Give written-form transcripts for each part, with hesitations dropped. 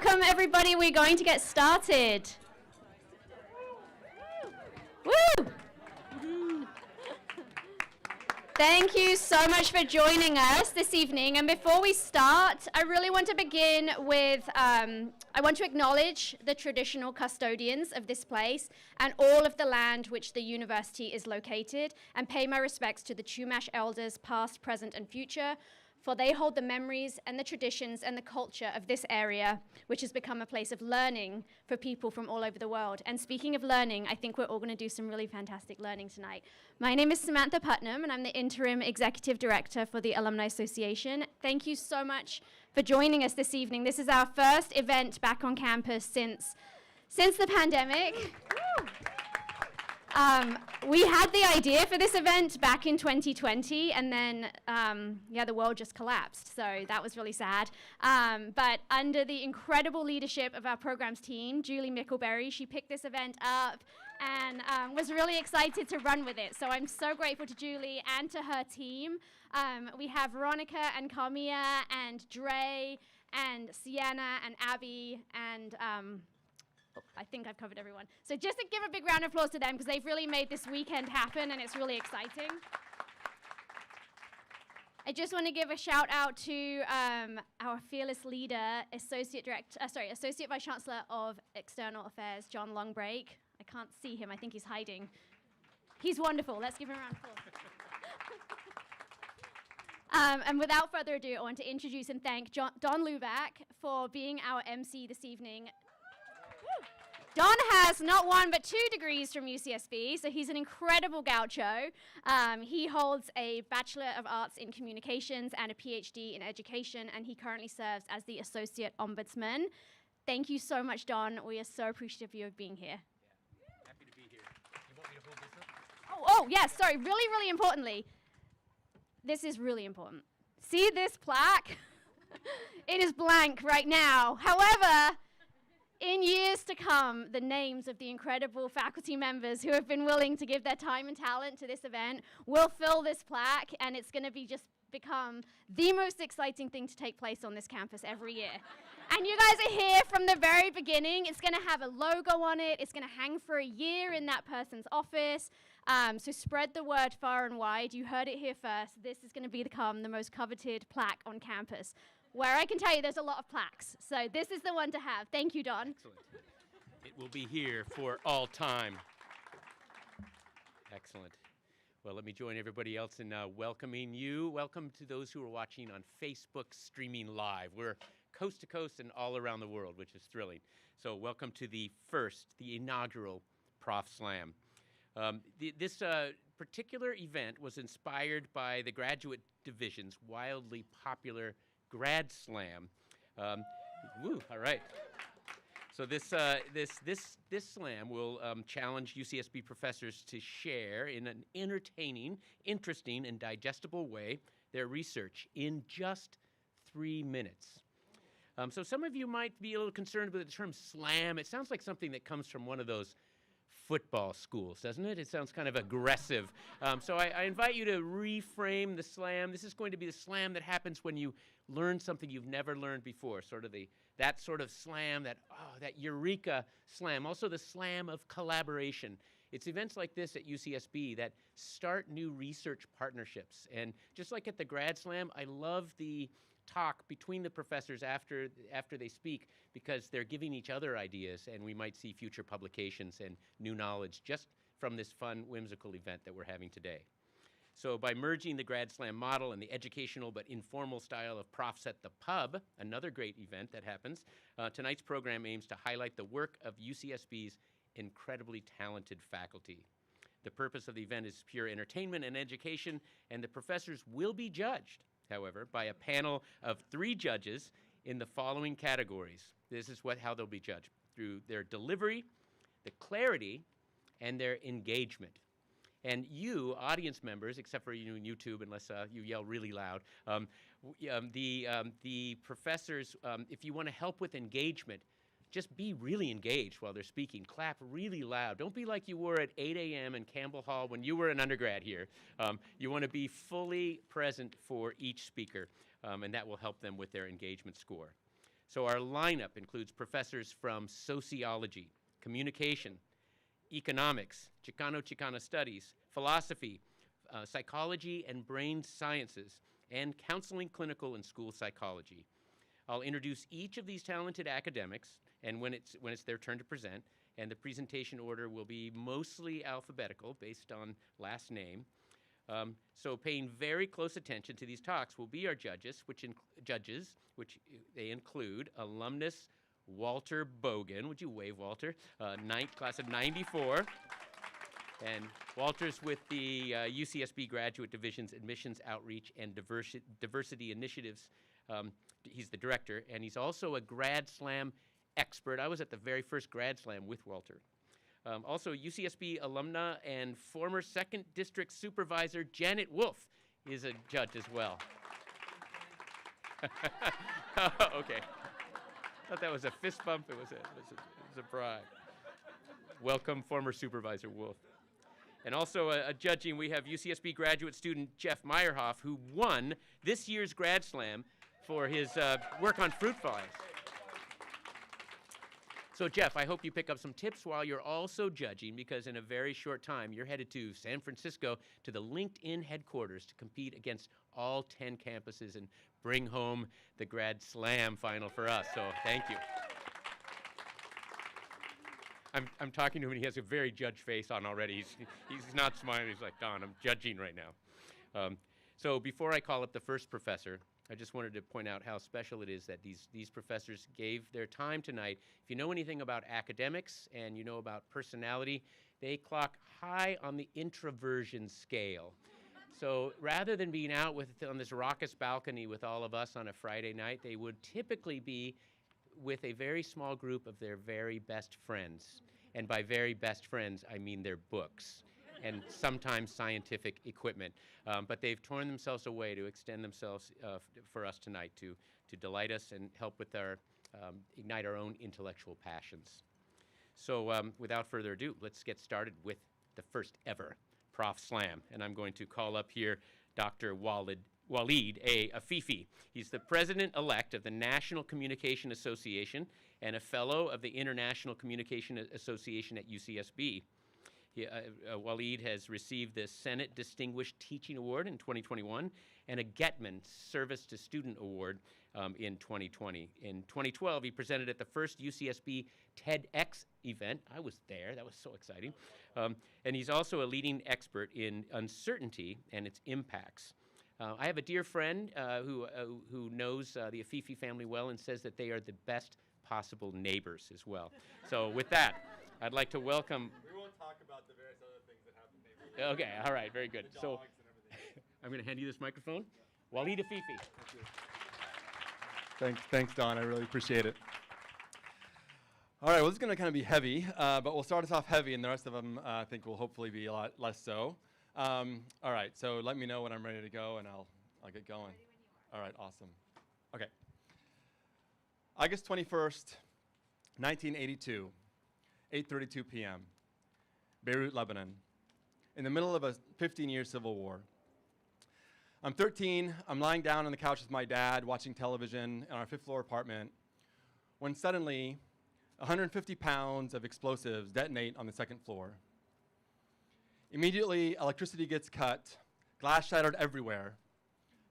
Welcome, everybody. We're going to get started. Woo! Thank you so much for joining us this evening. And before we start, I really want to begin with, I want to acknowledge the traditional custodians of this place and all of the land which the university is located, and pay my respects to the Chumash elders, past, present, and future, for they hold the memories and the traditions and the culture of this area, which has become a place of learning for people from all over the world. And speaking of learning, I think we're all going to do some really fantastic learning tonight. My name is Samantha Putnam, and I'm the Interim Executive Director for the Alumni Association. Thank you so much for joining us this evening. This is our first event back on campus since the pandemic. We had the idea for this event back in 2020, and then, the world just collapsed, so that was really sad. But under the incredible leadership of our programs team, Julie Mickleberry, she picked this event up and was really excited to run with it. So I'm so grateful to Julie and to her team. We have Veronica and Carmia and Dre and Sienna and Abby and I think I've covered everyone. So just to give a big round of applause to them, because they've really made this weekend happen, and it's really exciting. I just want to give a shout out to our fearless leader, Associate Vice Chancellor of External Affairs, John Longbreak. I can't see him. I think he's hiding. He's wonderful. Let's give him a round of applause. And without further ado, I want to introduce and thank Don Luback for being our MC this evening. Don has not one but 2 degrees from UCSB, so he's an incredible gaucho. He holds a Bachelor of Arts in Communications and a PhD in Education, and he currently serves as the Associate Ombudsman. Thank you so much, Don. We are so appreciative of you being here. Yeah, happy to be here. You want me to hold this up? Oh, yes, sorry. Really, really importantly, this is really important. See this plaque? It is blank right now. However, in years to come, the names of the incredible faculty members who have been willing to give their time and talent to this event will fill this plaque, and it's going to be just become the most exciting thing to take place on this campus every year. And you guys are here from the very beginning. It's going to have a logo on it. It's going to hang for a year in that person's office. So spread the word far and wide. You heard it here first. This is going to become the most coveted plaque on campus, where I can tell you there's a lot of plaques. So this is the one to have. Thank you, Don. Excellent. It will be here for all time. Excellent. Well, let me join everybody else in welcoming you. Welcome to those who are watching on Facebook streaming live. We're coast to coast and all around the world, which is thrilling. So welcome to the inaugural Prof Slam. This particular event was inspired by the Graduate Division's wildly popular Grad Slam. All right. So this slam will challenge UCSB professors to share in an entertaining, interesting, and digestible way their research in just 3 minutes. So some of you might be a little concerned with the term slam. It sounds like something that comes from one of those football schools, doesn't it? It sounds kind of aggressive. So I invite you to reframe the slam. This is going to be the slam that happens when you learn something you've never learned before, sort of that sort of slam, that eureka slam, also the slam of collaboration. It's events like this at UCSB that start new research partnerships. And just like at the Grad Slam, I love the talk between the professors after they speak, because they're giving each other ideas, and we might see future publications and new knowledge just from this fun, whimsical event that we're having today. So by merging the Grad Slam model and the educational but informal style of Profs at the Pub, another great event that happens, tonight's program aims to highlight the work of UCSB's incredibly talented faculty. The purpose of the event is pure entertainment and education, and the professors will be judged, however, by a panel of 3 judges in the following categories. This is how they'll be judged: through their delivery, the clarity, and their engagement. And you, audience members, except for you in YouTube, unless you yell really loud, the professors, if you want to help with engagement, just be really engaged while they're speaking. Clap really loud. Don't be like you were at 8 a.m. in Campbell Hall when you were an undergrad here. You want to be fully present for each speaker, and that will help them with their engagement score. So our lineup includes professors from sociology, communication, economics, Chicano studies, philosophy, psychology and brain sciences, and counseling, clinical, and school psychology. I'll introduce each of these talented academics, and when it's their turn to present, and the presentation order will be mostly alphabetical based on last name. So paying very close attention to these talks will be our judges, which they include alumnus Walter Bogan. Would you wave, Walter? Class of 94. And Walter's with the UCSB Graduate Division's Admissions Outreach and Diversity Initiatives. He's the director, and he's also a Grad Slam expert. I was at the very first Grad Slam with Walter. Also, UCSB alumna and former 2nd District Supervisor Janet Wolf is a judge as well. Okay. Thought that was a fist bump. It was a bribe. Welcome, former Supervisor Wolf. And also judging, we have UCSB graduate student Jeff Meyerhoff, who won this year's Grad Slam for his work on fruit flies. So Jeff, I hope you pick up some tips while you're also judging, because in a very short time, you're headed to San Francisco to the LinkedIn headquarters to compete against all 10 campuses and bring home the Grad Slam final for us. So thank you. I'm talking to him, and he has a very judge face on already. He's not smiling. He's like, Don, I'm judging right now. So before I call up the first professor, I just wanted to point out how special it is that these professors gave their time tonight. If you know anything about academics and you know about personality, they clock high on the introversion scale. So rather than being out on this raucous balcony with all of us on a Friday night, they would typically be with a very small group of their very best friends. And by very best friends, I mean their books and sometimes scientific equipment. But they've torn themselves away to extend themselves for us tonight to delight us and help with ignite our own intellectual passions. So without further ado, let's get started with the first ever Prof Slam. And I'm going to call up here Dr. Waleed A. Afifi. He's the president-elect of the National Communication Association and a fellow of the International Communication Association at UCSB. Waleed has received the Senate Distinguished Teaching Award in 2021 and a Getman Service to Student Award in 2020. In 2012, he presented at the first UCSB TEDx event. I was there. That was so exciting. And he's also a leading expert in uncertainty and its impacts. I have a dear friend who knows the Afifi family well and says that they are the best possible neighbors as well. So with that, I'd like to welcome... We won't talk about the various other things that happen neighborhood. Okay, all right, very good. So I'm going to hand you this microphone. Waleed Afifi. Thanks, Don. I really appreciate it. All right, well, this is going to kind of be heavy, but we'll start us off heavy, and the rest of them, I think, will hopefully be a lot less so. All right, so let me know when I'm ready to go, and I'll get going. All right, awesome. Okay. August 21st, 1982, 8:32 p.m., Beirut, Lebanon, in the middle of a 15-year civil war. I'm 13. I'm lying down on the couch with my dad, watching television in our 5th-floor apartment, when suddenly 150 pounds of explosives detonate on the 2nd floor. Immediately, electricity gets cut, glass shattered everywhere,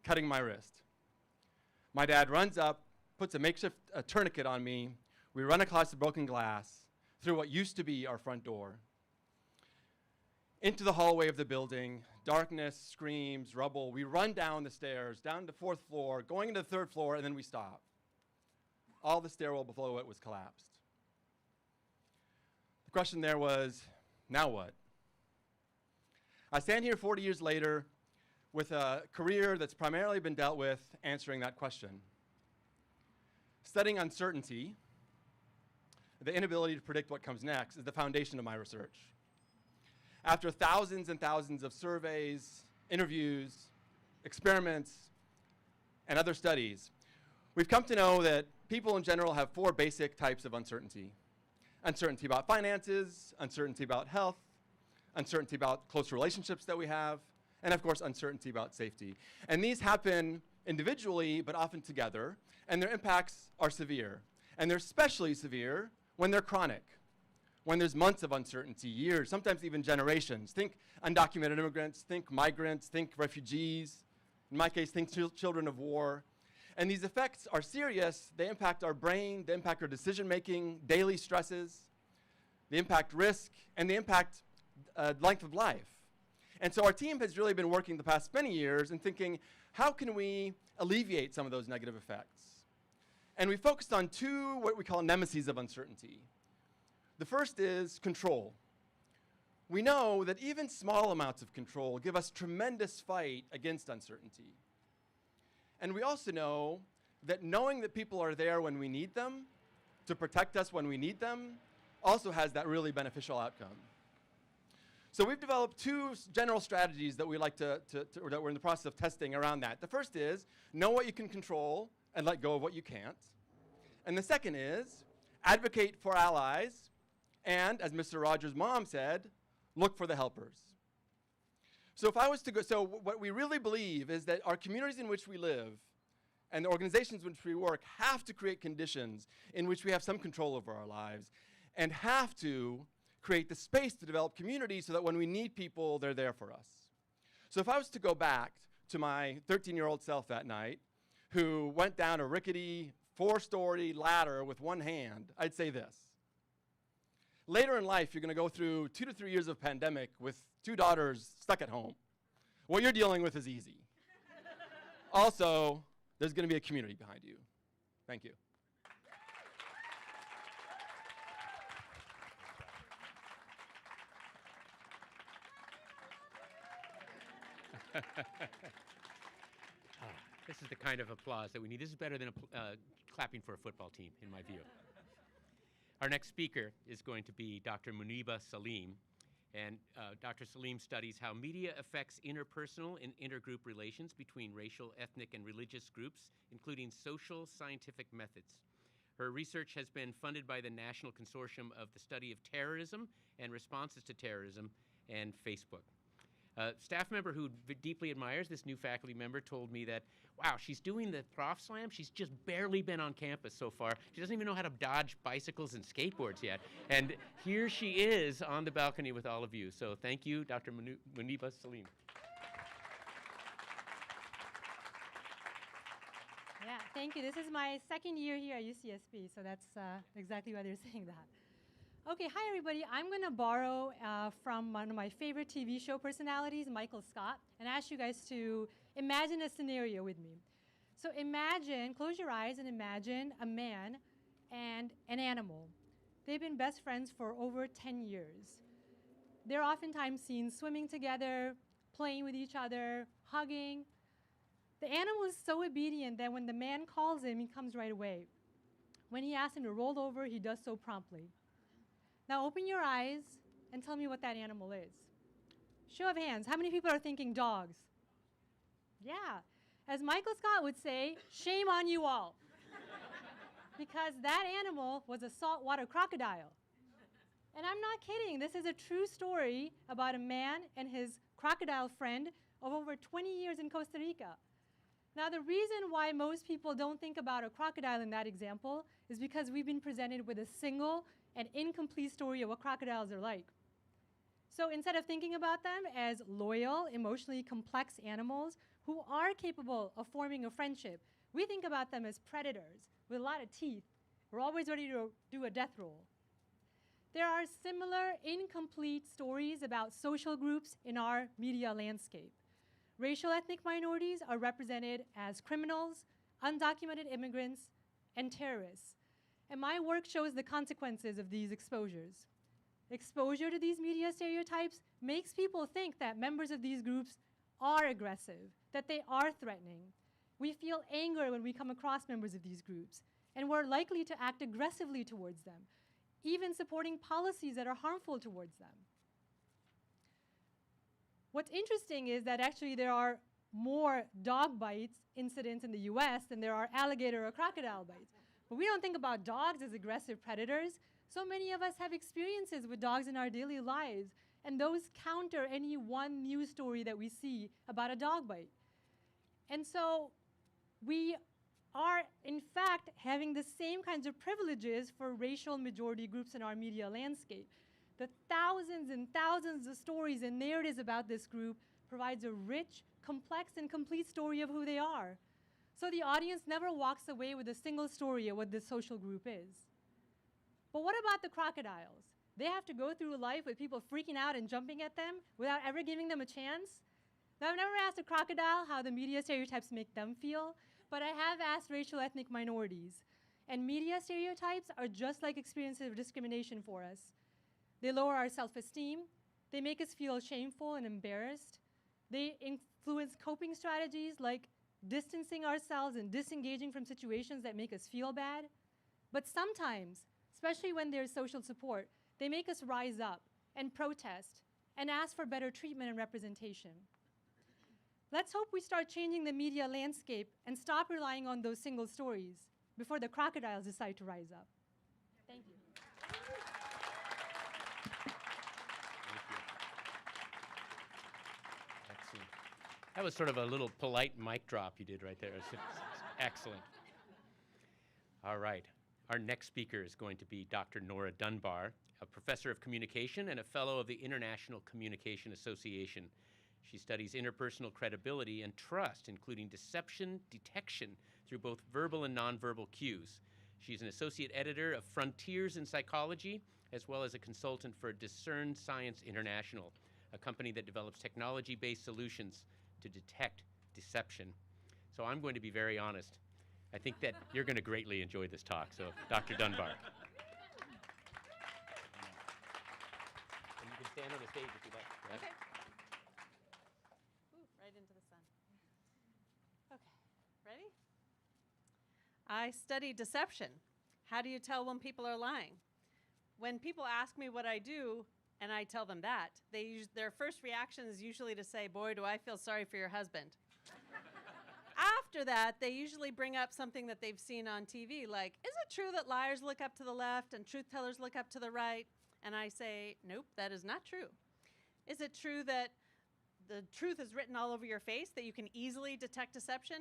cutting my wrist. My dad runs up, puts a makeshift tourniquet on me. We run across the broken glass through what used to be our front door, into the hallway of the building, darkness, screams, rubble. We run down the stairs, down to 4th floor, going into the 3rd floor, and then we stop. All the stairwell below it was collapsed. The question there was, now what? I stand here 40 years later with a career that's primarily been dealt with answering that question. Studying uncertainty, the inability to predict what comes next, is the foundation of my research. After thousands and thousands of surveys, interviews, experiments, and other studies, we've come to know that people in general have 4 basic types of uncertainty. Uncertainty about finances, uncertainty about health, uncertainty about close relationships that we have, and of course, uncertainty about safety. And these happen individually, but often together, and their impacts are severe. And they're especially severe when they're chronic, when there's months of uncertainty, years, sometimes even generations. Think undocumented immigrants, think migrants, think refugees. In my case, think children of war. And these effects are serious. They impact our brain, they impact our decision-making, daily stresses, they impact risk, and they impact length of life. And so our team has really been working the past many years and thinking, how can we alleviate some of those negative effects? And we focused on two, what we call nemeses of uncertainty. The first is control. We know that even small amounts of control give us tremendous fight against uncertainty. And we also know that knowing that people are there when we need them, to protect us when we need them, also has that really beneficial outcome. So we've developed two general strategies that we like or that we're in the process of testing around that. The first is, know what you can control and let go of what you can't. And the second is, advocate for allies, and, as Mr. Rogers' mom said, look for the helpers. So if I was to go, so what we really believe is that our communities in which we live and the organizations in which we work have to create conditions in which we have some control over our lives and have to create the space to develop community so that when we need people, they're there for us. So if I was to go back to my 13-year-old self that night, who went down a rickety 4-story ladder with one hand, I'd say this. Later in life, you're going to go through 2 to 3 years of pandemic with 2 daughters stuck at home. What you're dealing with is easy. Also, there's going to be a community behind you. Thank you. This is the kind of applause that we need. This is better than clapping for a football team, in my view. Our next speaker is going to be Dr. Muniba Salim. And Dr. Salim studies how media affects interpersonal and intergroup relations between racial, ethnic, and religious groups, including social scientific methods. Her research has been funded by the National Consortium of the Study of Terrorism and Responses to Terrorism and Facebook. A staff member who deeply admires this new faculty member told me that, wow, she's doing the Prof Slam. She's just barely been on campus so far. She doesn't even know how to dodge bicycles and skateboards yet. And here she is on the balcony with all of you. So thank you, Dr. Muniba Salim. Yeah, thank you. This is my second year here at UCSB, so that's exactly why they're saying that. Okay, hi everybody. I'm going to borrow from one of my favorite TV show personalities, Michael Scott, and ask you guys to imagine a scenario with me. So imagine, close your eyes and imagine a man and an animal. They've been best friends for over 10 years. They're oftentimes seen swimming together, playing with each other, hugging. The animal is so obedient that when the man calls him, he comes right away. When he asks him to roll over, he does so promptly. Now open your eyes and tell me what that animal is. Show of hands, how many people are thinking dogs? Yeah, as Michael Scott would say, shame on you all. Because that animal was a saltwater crocodile. And I'm not kidding, this is a true story about a man and his crocodile friend of over 20 years in Costa Rica. Now the reason why most people don't think about a crocodile in that example is because we've been presented with a single and incomplete story of what crocodiles are like. So instead of thinking about them as loyal, emotionally complex animals who are capable of forming a friendship, we think about them as predators with a lot of teeth. We're always ready to do a death roll. There are similar incomplete stories about social groups in our media landscape. Racial ethnic minorities are represented as criminals, undocumented immigrants, and terrorists. And my work shows the consequences of these exposures. Exposure to these media stereotypes makes people think that members of these groups are aggressive, that they are threatening. We feel anger when we come across members of these groups, and we're likely to act aggressively towards them, even supporting policies that are harmful towards them. What's interesting is that actually there are more dog bites incidents in the US than there are alligator or crocodile bites. But we don't think about dogs as aggressive predators. So many of us have experiences with dogs in our daily lives, and those counter any one news story that we see about a dog bite. And so we are, in fact, having the same kinds of privileges for racial majority groups in our media landscape. The thousands and thousands of stories and narratives about this group provides a rich, complex, and complete story of who they are. So the audience never walks away with a single story of what this social group is. But what about the crocodiles? They have to go through life with people freaking out and jumping at them without ever giving them a chance? Now, I've never asked a crocodile how the media stereotypes make them feel, but I have asked racial ethnic minorities. And media stereotypes are just like experiences of discrimination for us. They lower our self-esteem. They make us feel shameful and embarrassed. They influence coping strategies like distancing ourselves and disengaging from situations that make us feel bad. But sometimes, especially when there's social support, they make us rise up and protest and ask for better treatment and representation. Let's hope we start changing the media landscape and stop relying on those single stories before the crocodiles decide to rise up. Thank you. Excellent. That was sort of a little polite mic drop you did right there. It's excellent. All right. Our next speaker is going to be Dr. Nora Dunbar, a professor of communication and a fellow of the International Communication Association. She studies interpersonal credibility and trust, including deception detection through both verbal and nonverbal cues. She's an associate editor of Frontiers in Psychology, as well as a consultant for Discern Science International, a company that develops technology-based solutions to detect deception. So I'm going to be very honest. I think that you're going to greatly enjoy this talk. So, Dr. Dunbar. And you can stand on the stage if you like. Yeah? Okay. Ooh, right into the sun. Okay, ready? I study deception. How do you tell when people are lying? When people ask me what I do, and I tell them that, their first reaction is usually to say, boy, do I feel sorry for your husband. After that, they usually bring up something that they've seen on TV, like, is it true that liars look up to the left and truth tellers look up to the right? And I say, nope, that is not true. Is it true that the truth is written all over your face, that you can easily detect deception?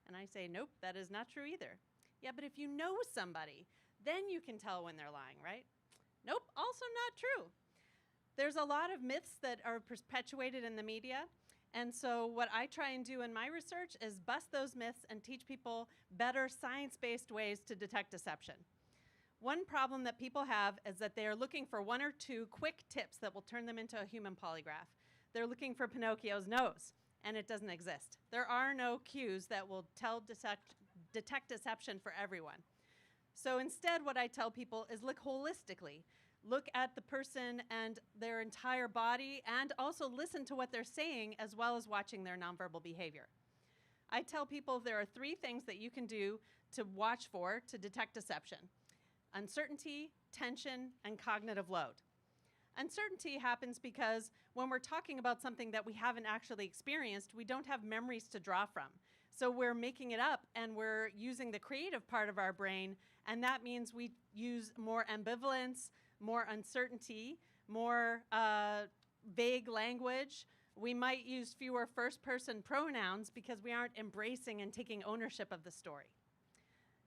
And I say, nope, that is not true either. Yeah, but if you know somebody, then you can tell when they're lying, right? Nope, also not true. There's a lot of myths that are perpetuated in the media. And so what I try and do in my research is bust those myths and teach people better science-based ways to detect deception. One problem that people have is that they are looking for one or two quick tips that will turn them into a human polygraph. They're looking for Pinocchio's nose, and it doesn't exist. There are no cues that will detect deception for everyone. So instead, what I tell people is look holistically. Look at the person and their entire body, and also listen to what they're saying as well as watching their nonverbal behavior. I tell people there are 3 things that you can do to watch for to detect deception: uncertainty, tension, and cognitive load. Uncertainty happens because when we're talking about something that we haven't actually experienced, we don't have memories to draw from. So we're making it up, and we're using the creative part of our brain, and that means we use more ambivalence, more uncertainty, more vague language. We might use fewer first-person pronouns because we aren't embracing and taking ownership of the story.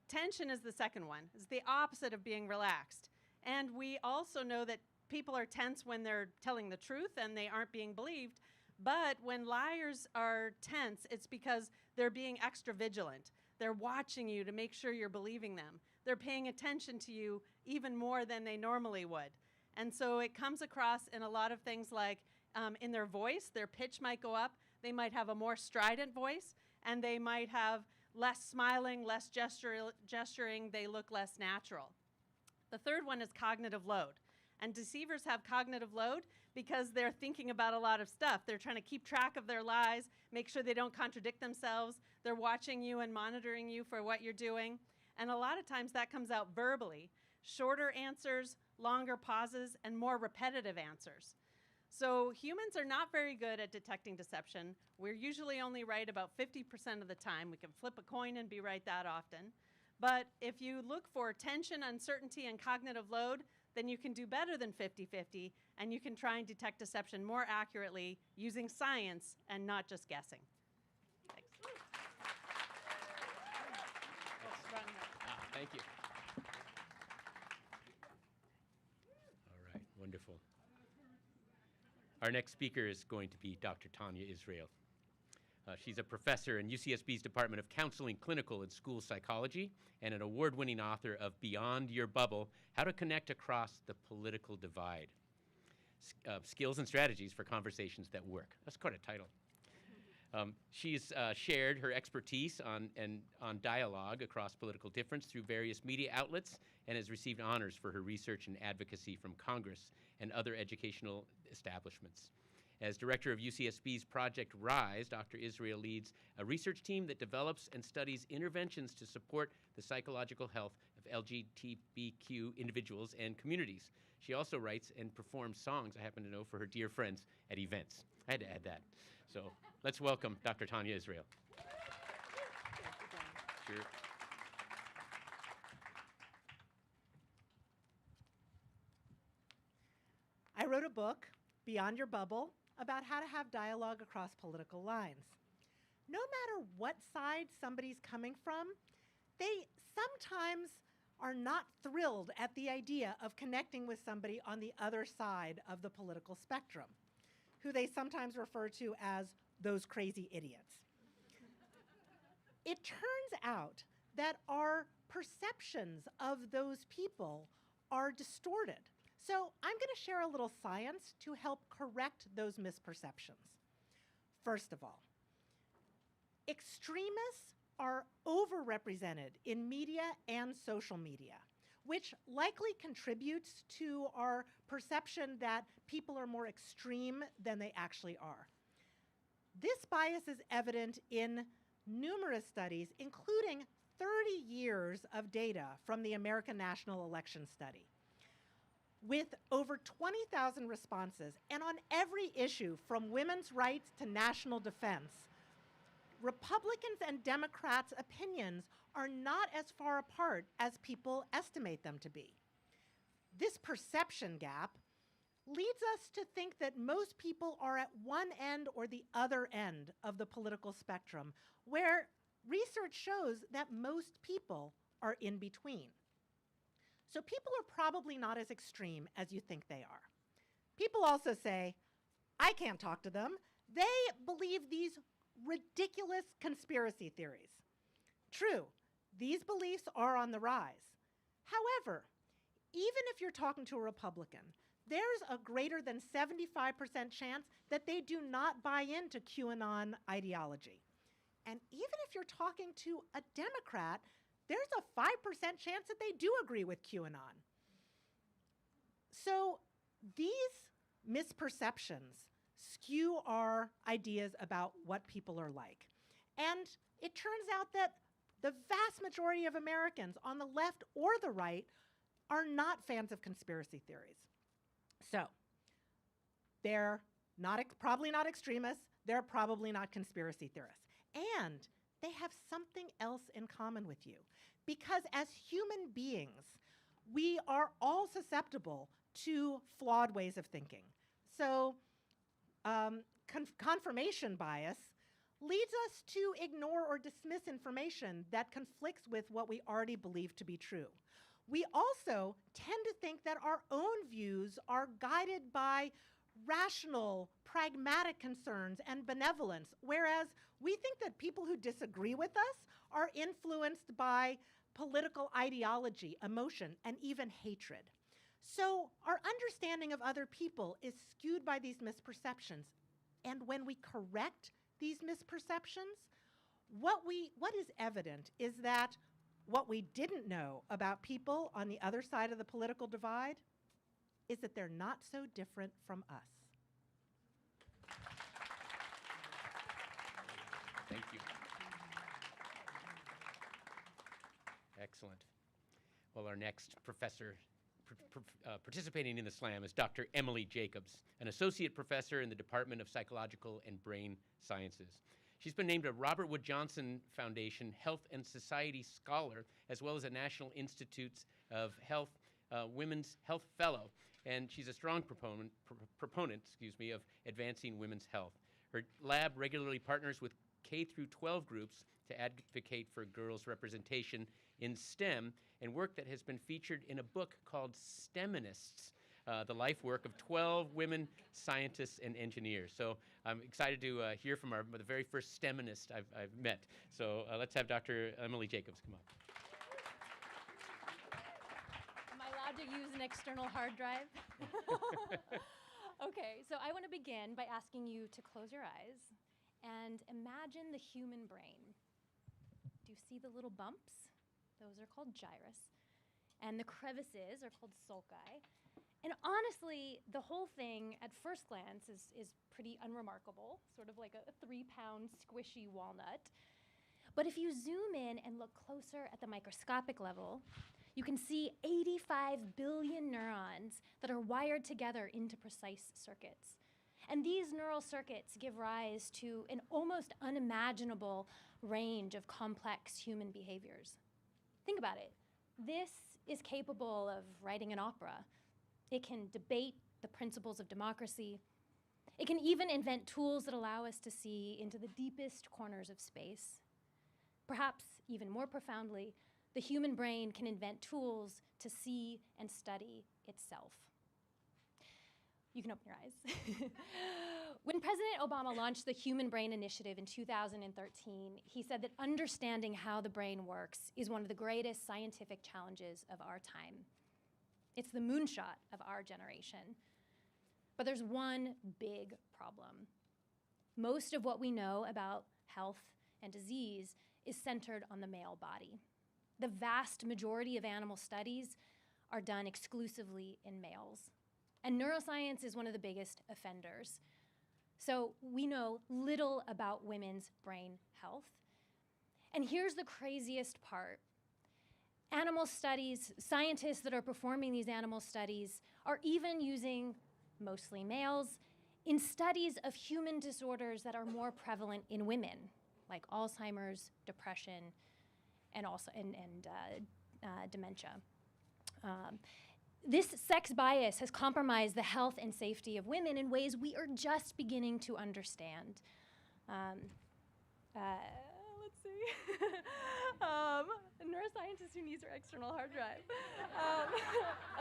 Tension is the second one. It's the opposite of being relaxed. And we also know that people are tense when they're telling the truth and they aren't being believed. But when liars are tense, it's because they're being extra vigilant. They're watching you to make sure you're believing them. They're paying attention to you even more than they normally would. And so it comes across in a lot of things like in their voice, their pitch might go up. They might have a more strident voice, and they might have less smiling, less gesturing. They look less natural. The third one is cognitive load. And deceivers have cognitive load because they're thinking about a lot of stuff. They're trying to keep track of their lies, make sure they don't contradict themselves. They're watching you and monitoring you for what you're doing. And a lot of times that comes out verbally. Shorter answers, longer pauses, and more repetitive answers. So humans are not very good at detecting deception. We're usually only right about 50% of the time. We can flip a coin and be right that often. But if you look for tension, uncertainty, and cognitive load, then you can do better than 50-50, and you can try and detect deception more accurately using science and not just guessing. Thanks. Thank you. All right, wonderful. Our next speaker is going to be Dr. Tanya Israel. She's a professor in UCSB's Department of Counseling, Clinical, and School Psychology, and an award-winning author of Beyond Your Bubble, How to Connect Across the Political Divide. Skills and Strategies for Conversations That Work. That's quite a title. She's shared her expertise on dialogue across political difference through various media outlets and has received honors for her research and advocacy from Congress and other educational establishments. As director of UCSB's Project RISE, Dr. Israel leads a research team that develops and studies interventions to support the psychological health of LGBTQ individuals and communities. She also writes and performs songs, I happen to know, for her dear friends at events. I had to add that. So let's welcome Dr. Tanya Israel. Sure. I wrote a book, Beyond Your Bubble, about how to have dialogue across political lines. No matter what side somebody's coming from, they sometimes are not thrilled at the idea of connecting with somebody on the other side of the political spectrum, who they sometimes refer to as those crazy idiots. It turns out that our perceptions of those people are distorted. So I'm going to share a little science to help correct those misperceptions. First of all, extremists are overrepresented in media and social media, which likely contributes to our perception that people are more extreme than they actually are. This bias is evident in numerous studies, including 30 years of data from the American National Election Study. With over 20,000 responses, and on every issue from women's rights to national defense, Republicans and Democrats' opinions are not as far apart as people estimate them to be. This perception gap leads us to think that most people are at one end or the other end of the political spectrum, where research shows that most people are in between. So people are probably not as extreme as you think they are. People also say, I can't talk to them. They believe these ridiculous conspiracy theories. True, these beliefs are on the rise. However, even if you're talking to a Republican, there's a greater than 75% chance that they do not buy into QAnon ideology. And even if you're talking to a Democrat, there's a 5% chance that they do agree with QAnon. So these misperceptions skew our ideas about what people are like. And it turns out that the vast majority of Americans on the left or the right are not fans of conspiracy theories. So they're probably not extremists, they're probably not conspiracy theorists. And they have something else in common with you. Because as human beings, we are all susceptible to flawed ways of thinking. So confirmation bias leads us to ignore or dismiss information that conflicts with what we already believe to be true. We also tend to think that our own views are guided by rational, pragmatic concerns and benevolence, whereas we think that people who disagree with us are influenced by political ideology, emotion, and even hatred. So our understanding of other people is skewed by these misperceptions. And when we correct these misperceptions, what is evident is that what we didn't know about people on the other side of the political divide is that they're not so different from us. Thank you. Excellent. Well, our next professor participating in the slam is Dr. Emily Jacobs, an associate professor in the Department of Psychological and Brain Sciences. She's been named a Robert Wood Johnson Foundation Health and Society Scholar, as well as a National Institutes of Health Women's Health Fellow, and she's a strong proponent of advancing women's health. Her lab regularly partners with K through 12 groups to advocate for girls' representation in STEM and work that has been featured in a book called STEMinists, the life work of 12 women scientists and engineers. So I'm excited to hear from the very first STEMinist I've met. So let's have Dr. Emily Jacobs come up. Am I allowed to use an external hard drive? Okay, so I want to begin by asking you to close your eyes and imagine the human brain. Do you see the little bumps? Those are called gyrus. And the crevices are called sulci. And honestly, the whole thing at first glance is pretty unremarkable, sort of like a 3-pound squishy walnut. But if you zoom in and look closer at the microscopic level, you can see 85 billion neurons that are wired together into precise circuits. And these neural circuits give rise to an almost unimaginable range of complex human behaviors. Think about it. This is capable of writing an opera. It can debate the principles of democracy. It can even invent tools that allow us to see into the deepest corners of space. Perhaps even more profoundly, the human brain can invent tools to see and study itself. You can open your eyes. When President Obama launched the Human Brain Initiative in 2013, he said that understanding how the brain works is one of the greatest scientific challenges of our time. It's the moonshot of our generation. But there's one big problem. Most of what we know about health and disease is centered on the male body. The vast majority of animal studies are done exclusively in males. And neuroscience is one of the biggest offenders. So we know little about women's brain health. And here's the craziest part. Animal studies, scientists that are performing these animal studies are even using mostly males in studies of human disorders that are more prevalent in women, like Alzheimer's, depression, and also dementia. This sex bias has compromised the health and safety of women in ways we are just beginning to understand. Let's see. A neuroscientist who needs her external hard drive.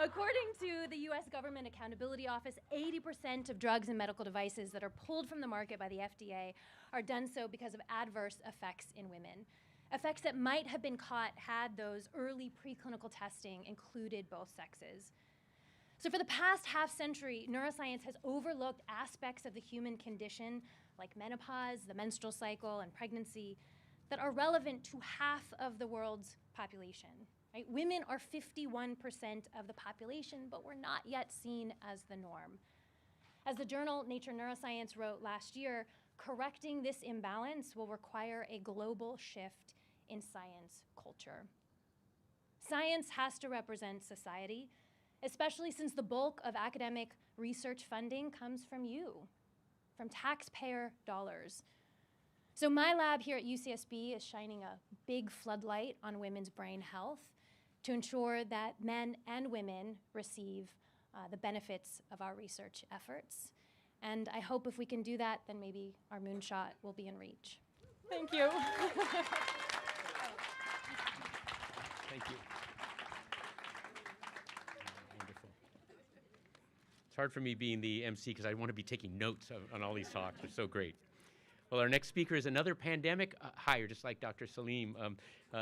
According to the US Government Accountability Office, 80% of drugs and medical devices that are pulled from the market by the FDA are done so because of adverse effects in women. Effects that might have been caught had those early preclinical testing included both sexes. So for the past half century, neuroscience has overlooked aspects of the human condition, like menopause, the menstrual cycle, and pregnancy, that are relevant to half of the world's population. Right? Women are 51% of the population, but we're not yet seen as the norm. As the journal Nature Neuroscience wrote last year, correcting this imbalance will require a global shift in science culture. Science has to represent society, especially since the bulk of academic research funding comes from you, from taxpayer dollars. So my lab here at UCSB is shining a big floodlight on women's brain health to ensure that men and women receive the benefits of our research efforts. And I hope if we can do that, then maybe our moonshot will be in reach. Thank you. Thank you. Wonderful. It's hard for me being the MC because I want to be taking notes on all these talks. They're so great. Well, our next speaker is another pandemic hire, just like Dr. Salim.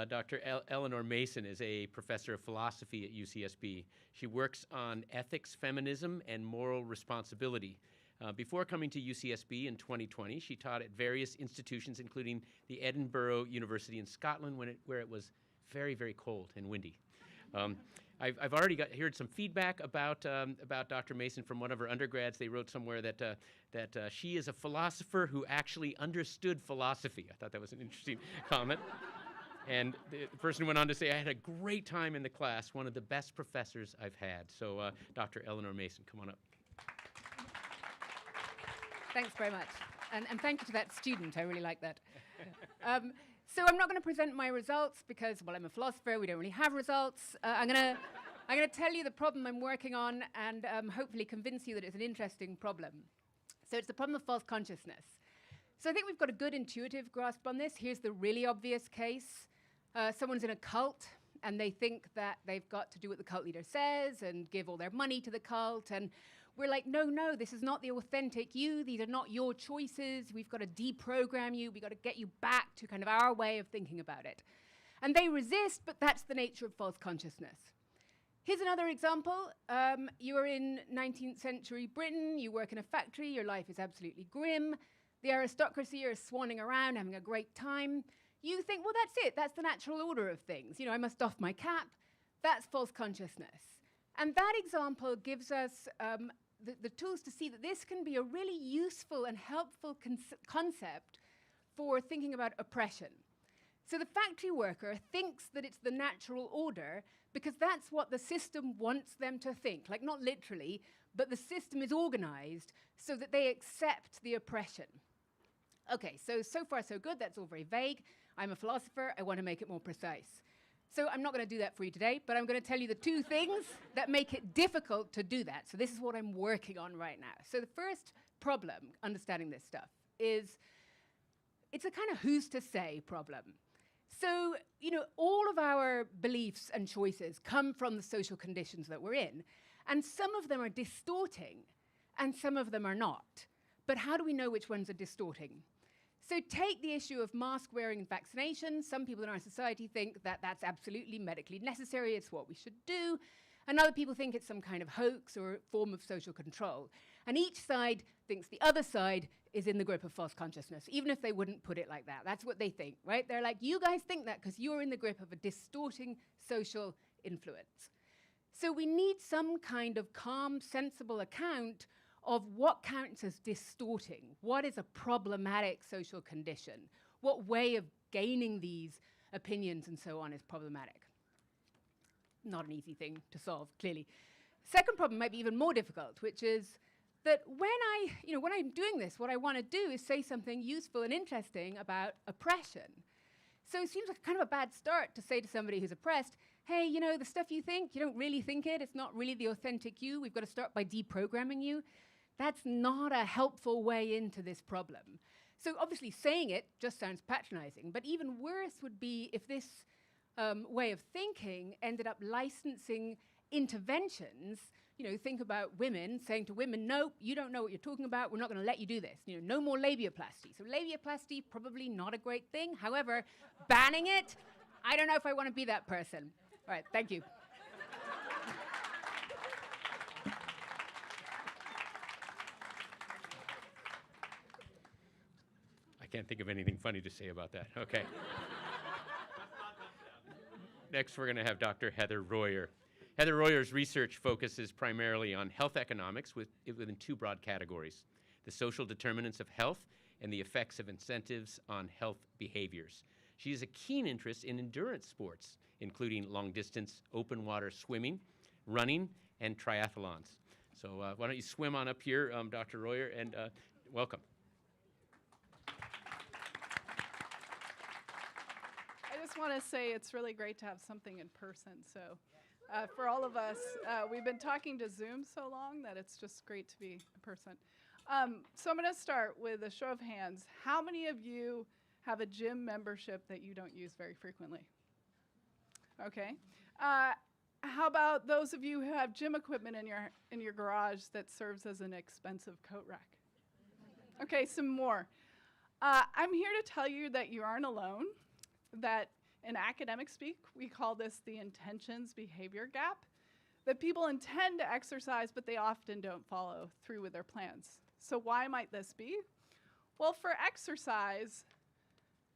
Dr. Eleanor Mason is a professor of philosophy at UCSB. She works on ethics, feminism, and moral responsibility. Before coming to UCSB in 2020, she taught at various institutions, including the Edinburgh University in Scotland, where it was very, very cold and windy. I've already heard some feedback about Dr. Mason from one of her undergrads. They wrote somewhere that she is a philosopher who actually understood philosophy. I thought that was an interesting comment. And the person went on to say, I had a great time in the class, one of the best professors I've had. So Dr. Eleanor Mason, come on up. Thanks very much. And thank you to that student. I really like that. So I'm not going to present my results because, well, I'm a philosopher. We don't really have results. I'm going to tell you the problem I'm working on and hopefully convince you that it's an interesting problem. So it's the problem of false consciousness. So I think we've got a good intuitive grasp on this. Here's the really obvious case. Someone's in a cult. and they think that they've got to do what the cult leader says and give all their money to the cult. And we're like, no, no, this is not the authentic you. These are not your choices. We've got to deprogram you. We've got to get you back to kind of our way of thinking about it. And they resist, but that's the nature of false consciousness. Here's another example. You're in 19th century Britain. You work in a factory. Your life is absolutely grim. The aristocracy are swanning around, having a great time. You think, well, that's it. That's the natural order of things. You know, I must doff my cap. That's false consciousness. And that example gives us the tools to see that this can be a really useful and helpful concept for thinking about oppression. So the factory worker thinks that it's the natural order because that's what the system wants them to think. Like, not literally, but the system is organized so that they accept the oppression. Okay, so far so good. That's all very vague. I'm a philosopher. I want to make it more precise. So I'm not going to do that for you today, but I'm going to tell you the two things that make it difficult to do that. So this is what I'm working on right now. So the first problem, understanding this stuff, is it's a kind of who's to say problem. So, you know, all of our beliefs and choices come from the social conditions that we're in, and some of them are distorting, and some of them are not. But how do we know which ones are distorting? So take the issue of mask wearing and vaccination. Some people in our society think that that's absolutely medically necessary, it's what we should do. And other people think it's some kind of hoax or form of social control. And each side thinks the other side is in the grip of false consciousness, even if they wouldn't put it like that. That's what they think, right? They're like, you guys think that because you're in the grip of a distorting social influence. So we need some kind of calm, sensible account of what counts as distorting. What is a problematic social condition? What way of gaining these opinions and so on is problematic? Not an easy thing to solve, clearly. Second problem might be even more difficult, which is that when I'm doing this, what I want to do is say something useful and interesting about oppression. So it seems like kind of a bad start to say to somebody who's oppressed, hey, you know, the stuff you think, you don't really think it. It's not really the authentic you. We've got to start by deprogramming you. That's not a helpful way into this problem. So obviously saying it just sounds patronizing, but even worse would be if this way of thinking ended up licensing interventions. You know, think about women saying to women, no, you don't know what you're talking about. We're not going to let you do this. You know, no more labiaplasty. So labiaplasty, probably not a great thing. However, banning it, I don't know if I want to be that person. All right, thank you. I can't think of anything funny to say about that. Okay. Next, we're going to have Dr. Heather Royer. Heather Royer's research focuses primarily on health economics within two broad categories: the social determinants of health and the effects of incentives on health behaviors. She has a keen interest in endurance sports, including long-distance open water swimming, running, and triathlons. So why don't you swim on up here, Dr. Royer, and welcome. I just want to say it's really great to have something in person. So for all of us, we've been talking to Zoom so long that it's just great to be in person. So I'm going to start with a show of hands. How many of you have a gym membership that you don't use very frequently? Okay. How about those of you who have gym equipment in your garage that serves as an expensive coat rack? Okay, some more. I'm here to tell you that you aren't alone, that in academic speak, we call this the intentions behavior gap, that people intend to exercise, but they often don't follow through with their plans. So why might this be? Well, for exercise,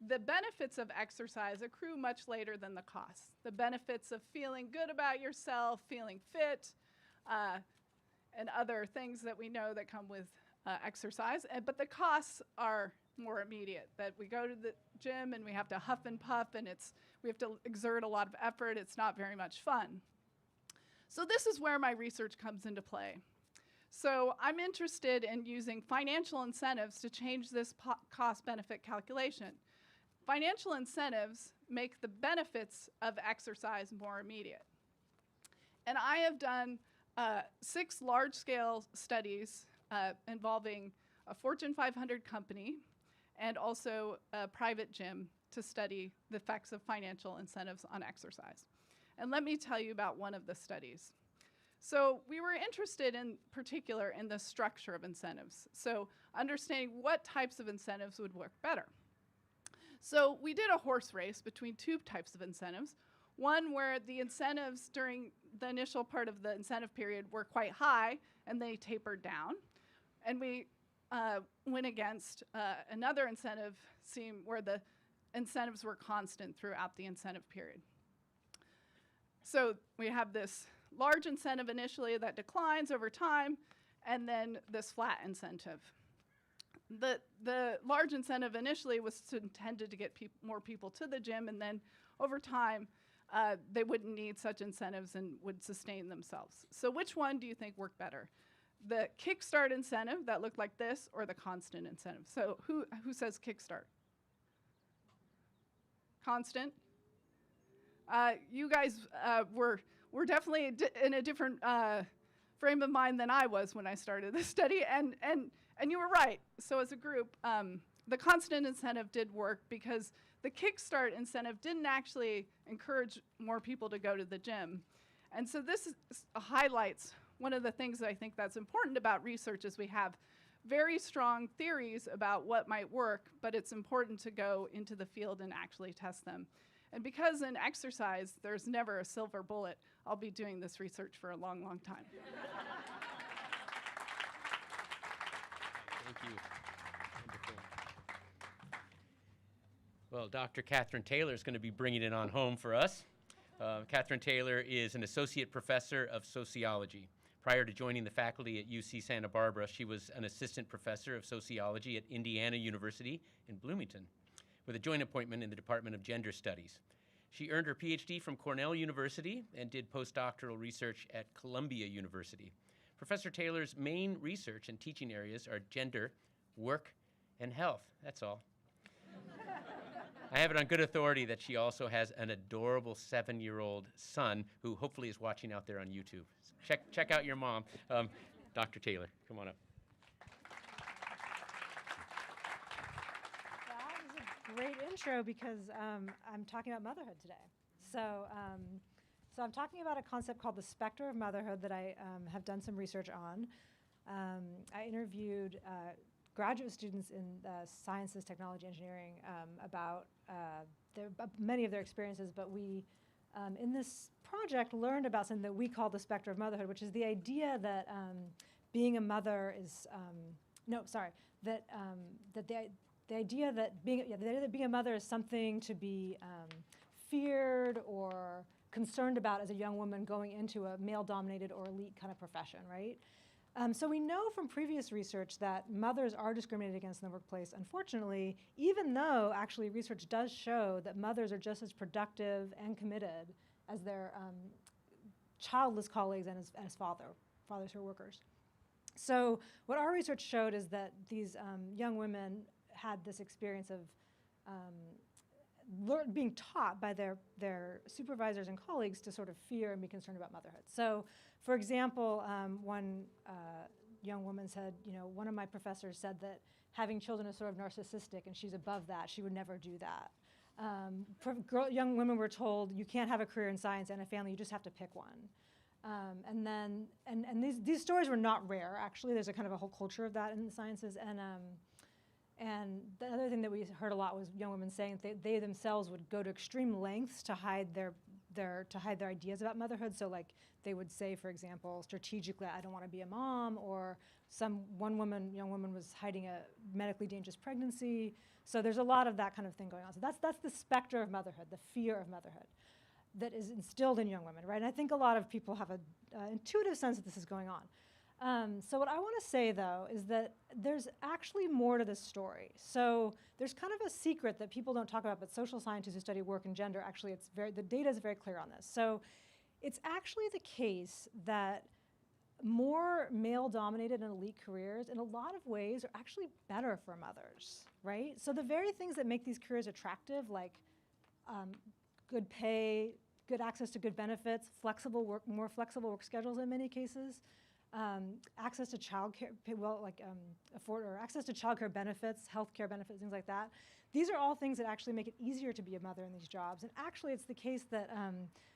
the benefits of exercise accrue much later than the costs. The benefits of feeling good about yourself, feeling fit, and other things that we know that come with exercise, but the costs are more immediate, that we go to the gym and we have to huff and puff and we have to exert a lot of effort. It's not very much fun. So this is where my research comes into play. So I'm interested in using financial incentives to change this cost-benefit calculation. Financial incentives make the benefits of exercise more immediate. And I have done 6 large-scale studies involving a Fortune 500 company and also a private gym to study the effects of financial incentives on exercise. And let me tell you about one of the studies. So we were interested in particular in the structure of incentives. So understanding what types of incentives would work better. So we did a horse race between two types of incentives. One where the incentives during the initial part of the incentive period were quite high and they tapered down. And we went against another incentive scheme where the incentives were constant throughout the incentive period. So we have this large incentive initially that declines over time, and then this flat incentive. The large incentive initially was intended to get more people to the gym, and then over time, they wouldn't need such incentives and would sustain themselves. So which one do you think worked better? The kickstart incentive that looked like this, or the constant incentive? So who says kickstart? Constant? You guys were definitely in a different frame of mind than I was when I started this study, and you were right. So as a group, the constant incentive did work because the kickstart incentive didn't actually encourage more people to go to the gym. And so this highlights one of the things that I think that's important about research is we have very strong theories about what might work, but it's important to go into the field and actually test them. And because in exercise, there's never a silver bullet, I'll be doing this research for a long, long time. Thank you. Wonderful. Well, Dr. Catherine Taylor is going to be bringing it on home for us. Catherine Taylor is an associate professor of sociology. Prior to joining the faculty at UC Santa Barbara, she was an assistant professor of sociology at Indiana University in Bloomington, with a joint appointment in the Department of Gender Studies. She earned her PhD from Cornell University and did postdoctoral research at Columbia University. Professor Taylor's main research and teaching areas are gender, work, and health. That's all. I have it on good authority that she also has an adorable 7-year-old son who hopefully is watching out there on YouTube. Check out your mom. Dr. Taylor, come on up. That is a great intro because I'm talking about motherhood today. So I'm talking about a concept called the specter of motherhood that I have done some research on. I interviewed graduate students in sciences, technology, engineering about many of their experiences, but we, in this project, learned about something that we call the specter of motherhood, which is the idea that being a mother is, the idea that being a mother is something to be feared or concerned about as a young woman going into a male-dominated or elite kind of profession, right? So we know from previous research that mothers are discriminated against in the workplace, unfortunately, even though actually research does show that mothers are just as productive and committed as their childless colleagues and as fathers who are workers. So what our research showed is that these young women had this experience of being taught by their supervisors and colleagues to sort of fear and be concerned about motherhood. So, for example, one young woman said, one of my professors said that having children is sort of narcissistic and she's above that. She would never do that. Young women were told, you can't have a career in science and a family, you just have to pick one. And these stories were not rare, actually. There's a kind of a whole culture of that in the sciences. And the other thing that we heard a lot was young women saying they themselves would go to extreme lengths to hide their ideas about motherhood. So like they would say, for example, strategically, I don't want to be a mom, or young woman was hiding a medically dangerous pregnancy. So there's a lot of that kind of thing going on. So that's the specter of motherhood, the fear of motherhood that is instilled in young women, right? And I think a lot of people have an intuitive sense that this is going on. So what I want to say, though, is that there's actually more to this story. So there's kind of a secret that people don't talk about, but social scientists who study work and gender, actually, the data is very clear on this. So it's actually the case that more male-dominated and elite careers, in a lot of ways, are actually better for mothers, right? So the very things that make these careers attractive, like good pay, good access to good benefits, more flexible work schedules in many cases, access to childcare, access to childcare benefits, healthcare benefits, things like that. These are all things that actually make it easier to be a mother in these jobs. And actually, it's the case that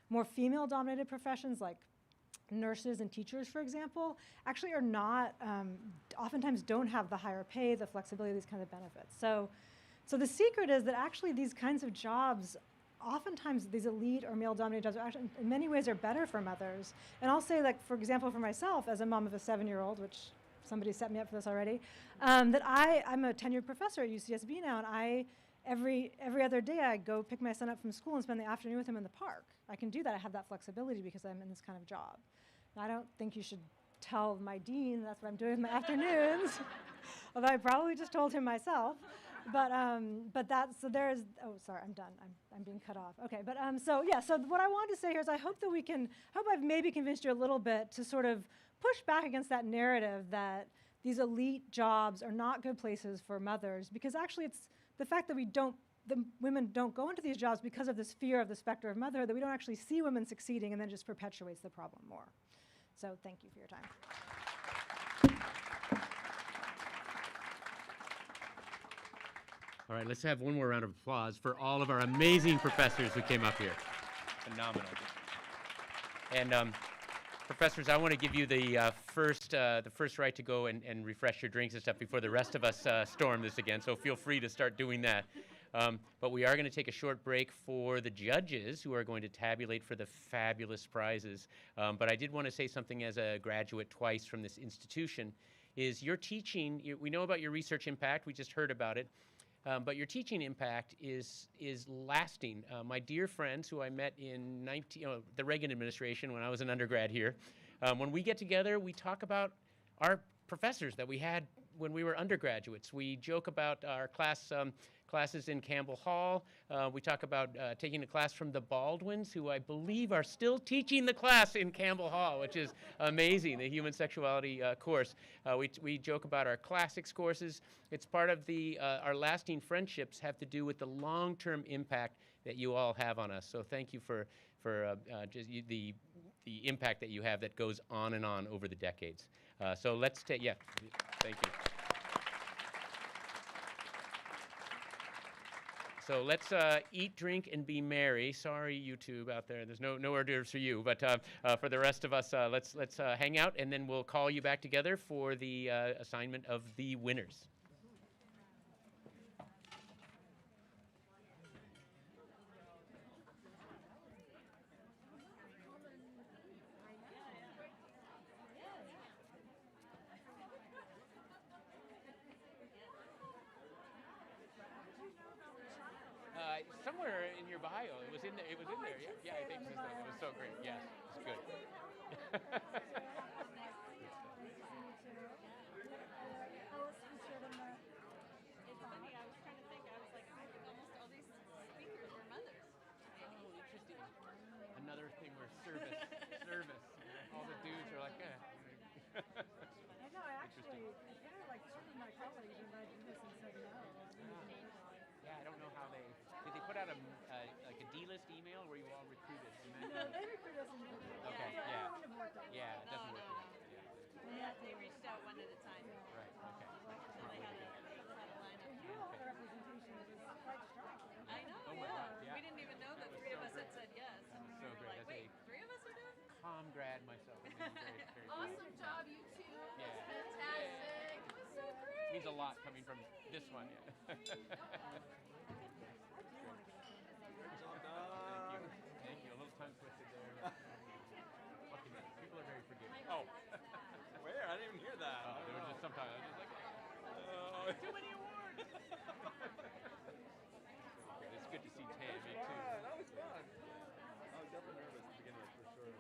more female-dominated professions like nurses and teachers, for example, actually are not, oftentimes don't have the higher pay, the flexibility, these kinds of benefits. So the secret is that actually these kinds of jobs, oftentimes these elite or male-dominated jobs, are actually, in many ways, are better for mothers. And I'll say, like, for example, for myself, as a mom of a 7-year-old, which somebody set me up for this already, that I'm a tenured professor at UCSB now, and every other day I go pick my son up from school and spend the afternoon with him in the park. I can do that. I have that flexibility because I'm in this kind of job. Now, I don't think you should tell my dean that's what I'm doing with my afternoons, although I probably just told him myself. But so there is, oh, sorry, I'm done. I'm being cut off. Okay, but so what I wanted to say here is I hope I've maybe convinced you a little bit to sort of push back against that narrative that these elite jobs are not good places for mothers, because actually it's the fact that the women don't go into these jobs because of this fear of the specter of motherhood, that we don't actually see women succeeding, and then just perpetuates the problem more. So thank you for your time. All right, let's have one more round of applause for all of our amazing professors who came up here. Phenomenal. And professors, I want to give you the first right to go and refresh your drinks and stuff before the rest of us storm this again, so feel free to start doing that. But we are going to take a short break for the judges who are going to tabulate for the fabulous prizes. But I did want to say something as a graduate twice from this institution, is your teaching, we know about your research impact, we just heard about it, but your teaching impact is lasting. My dear friends who I met in the Reagan administration when I was an undergrad here, when we get together, we talk about our professors that we had when we were undergraduates. We joke about our classes in Campbell Hall. We talk about taking a class from the Baldwins, who I believe are still teaching the class in Campbell Hall, which is amazing, the human sexuality course. We joke about our classics courses. It's part of our lasting friendships have to do with the long-term impact that you all have on us. So thank you for just the impact that you have that goes on and on over the decades. So let's take, yeah, thank you. So let's eat, drink, and be merry. Sorry, YouTube out there. There's no hors d'oeuvres for you, but for the rest of us, let's hang out, and then we'll call you back together for the assignment of the winners. Somewhere in your bio, it was in there. It was in there. Yeah, I think so. It was so great. Yes, it's good. It's funny, I was trying to think, I was like, I think almost all these speakers were mothers. Oh, interesting. Another thing where service. All the dudes are like, eh. I know, I actually, like two of my colleagues invited me and said no. Yeah, I don't know how did they put out like a D-list email where you all recruited? No, they recruit us in Okay, yeah. Yeah, it doesn't work. Yeah, they reached out one at a time. Right, okay. So they had a lineup. Your representation is quite strong. I know, Oh my God, yeah. We didn't even know that three of us had said yes. And So we were great. like, That's wait, three of us are doing this? grad myself. It means very cool. Awesome job, you two. Yeah. Fantastic. It was so great. Means a lot coming from this one. Yeah. Thank you. A little tongue twisted there. Fucking people are very forgiving. Oh. Where? I didn't even hear that. There was just sometimes I was just like, too many awards. Okay, it's good to see Tammy too. That was fun. I was definitely nervous at the beginning, for sure.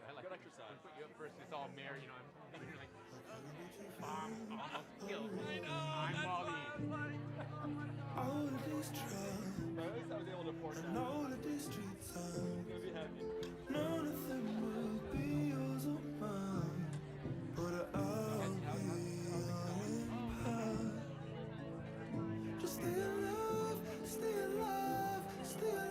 I like Good when exercise. we put you up first. It's all Mary, you know. You're like, bomb, almost killed. I'm Wally. All of these drugs, But at least I was able to afford that. all of these street signs, I'm gonna be happy. none of them will be yours or mine, but I'll be all in pine. Just stay alive, stay alive, stay alive.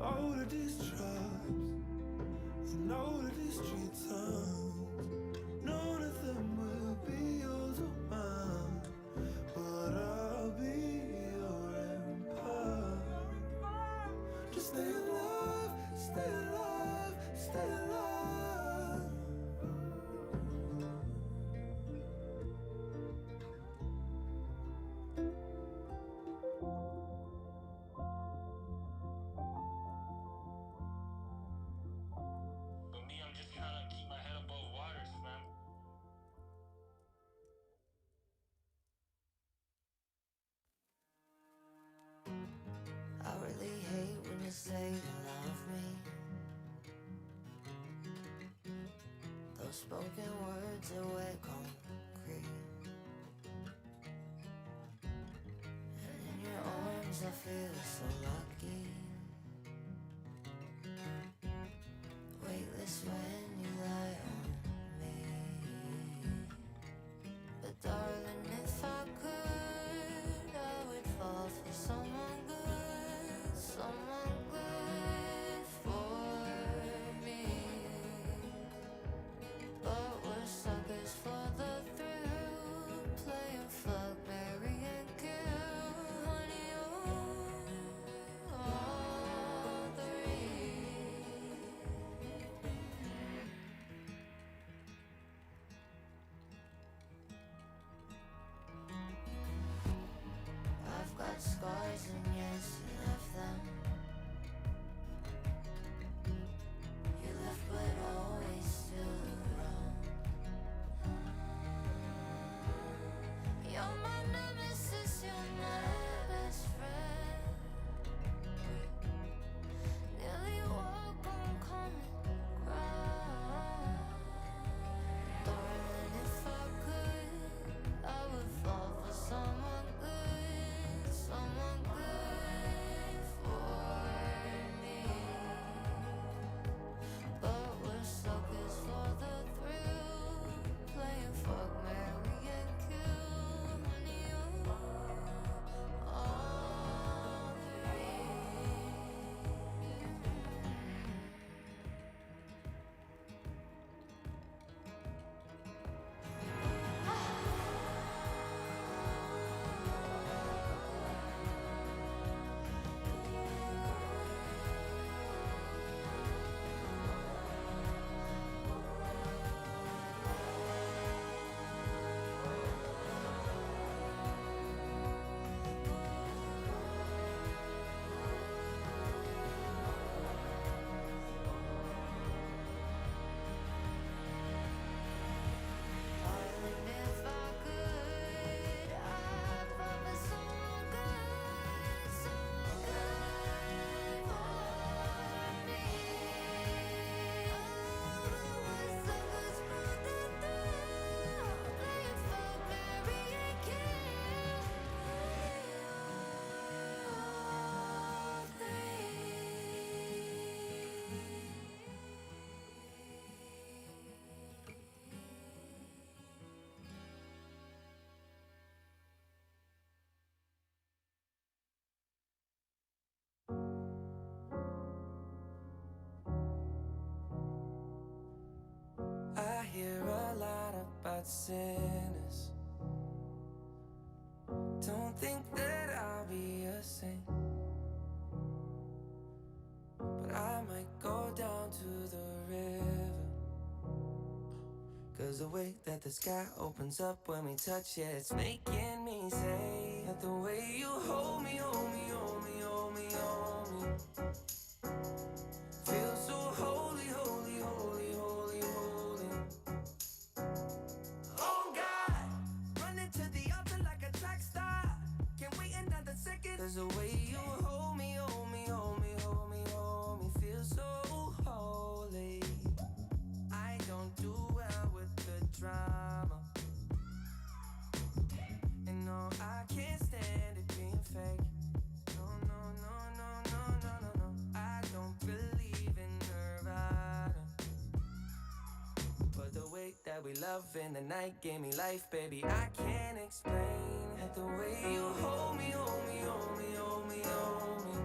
all of these tribes and all of these street signs. None of them will be yours or mine, but I'll be your empire. Just stay alive, stay alive, stay alive. For me, I'm just trying to keep my head above water, Slam. I really hate when you say you love me. Those spoken words are wet concrete. And in your arms I feel so lucky. Weightless when you lie on me. But darling, if I could, I would fall for someone good, someone good for me. But we're suckers for the thrill, playing fuck, marry and kill, honey, all three. I've got scars and yes, you left them. You left but always still around. You're my nemesis, you're my best friend. Nearly walk on common ground. Darling, if I could, I would fall for someone good, someone good for me. But we're suckers for the thrill, playing fuck, marry and kill, honey, all three. Darling, if I could, I'd fall for someone good, someone good for me. We're suckers for the thrill, playing fuck, marry and kill, all three. I hear a lot about sinners. Don't think that I'll be a saint, but I might go down to the river. 'Cause the way that the sky opens up when we touch it, it's making me say that the way you hold me, hold me, hold me, hold me, hold me, feels so holy, holy, holy, holy, holy. Oh God, running to the altar like a track star. Can't wait another second. 'Cause the way you hold me, hold me, hold me, hold me, hold me, feels so holy. I don't do well with the drama, and no, I can't stand it being fake. No, no, no, no, no, no, no, no. I don't believe in Nirvana, but the way that we love in the night gave me life, baby. I can't explain that the way you hold me, hold me, hold me, hold me, hold me,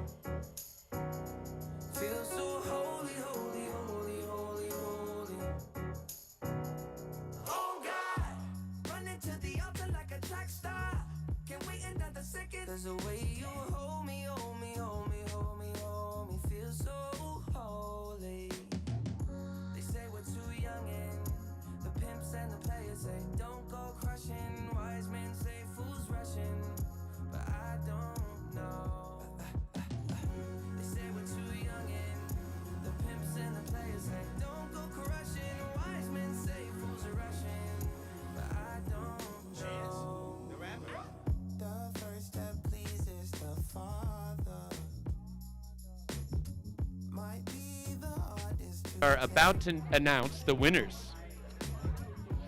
Are about to announce the winners.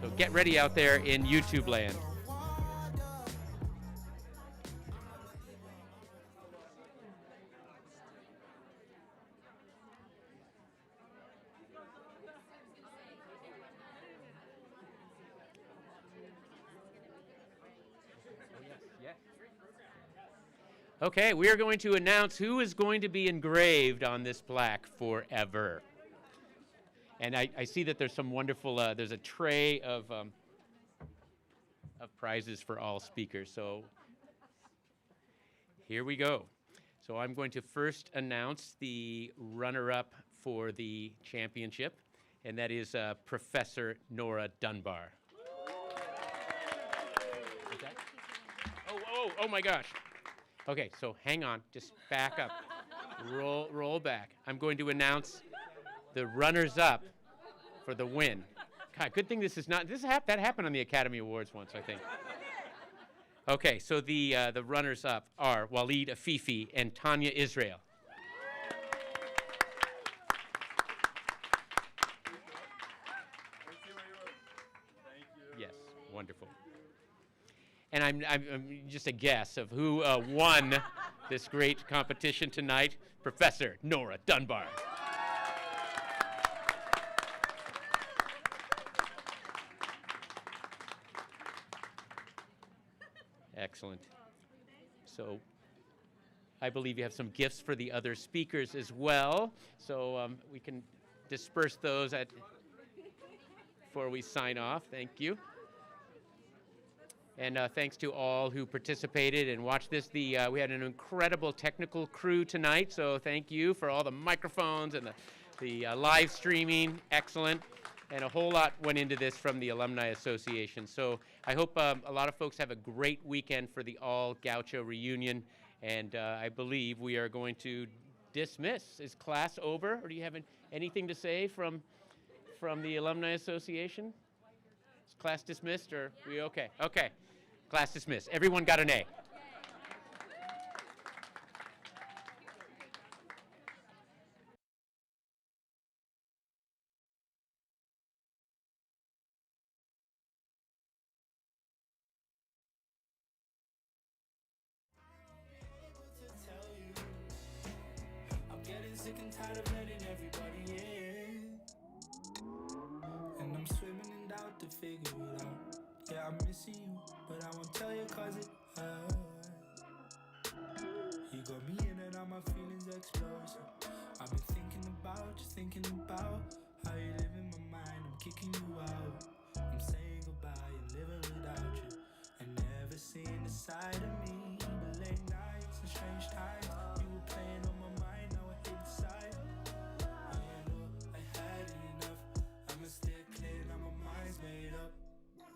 So get ready out there in YouTube land. Okay, we are going to announce who is going to be engraved on this plaque forever. And I see that there's some wonderful, there's a tray of prizes for all speakers. So here we go. So I'm going to first announce the runner-up for the championship, and that is Professor Nora Dunbar. Is that? Oh my gosh. Okay, so hang on, just back up. Roll back. I'm going to announce the runners-up for the win. God, good thing this is not, that happened on the Academy Awards once, I think. Okay, so the runners-up are Waleed Afifi and Tanya Israel. Yes, wonderful. And I'm just a guess of who won this great competition tonight. Professor Nora Dunbar. Excellent. So I believe you have some gifts for the other speakers as well. So we can disperse those before we sign off. Thank you. And thanks to all who participated and watched this. We had an incredible technical crew tonight, so thank you for all the microphones and the live streaming. Excellent. And a whole lot went into this from the Alumni Association. So I hope a lot of folks have a great weekend for the All Gaucho reunion. And I believe we are going to dismiss. Is class over, or do you have anything to say from the Alumni Association? Is class dismissed, or we okay? Okay. Class dismissed. Everyone got an A. Sick and tired of letting everybody in, and I'm swimming in doubt to figure it out. Yeah, I'm missing you, but I won't tell you 'cause it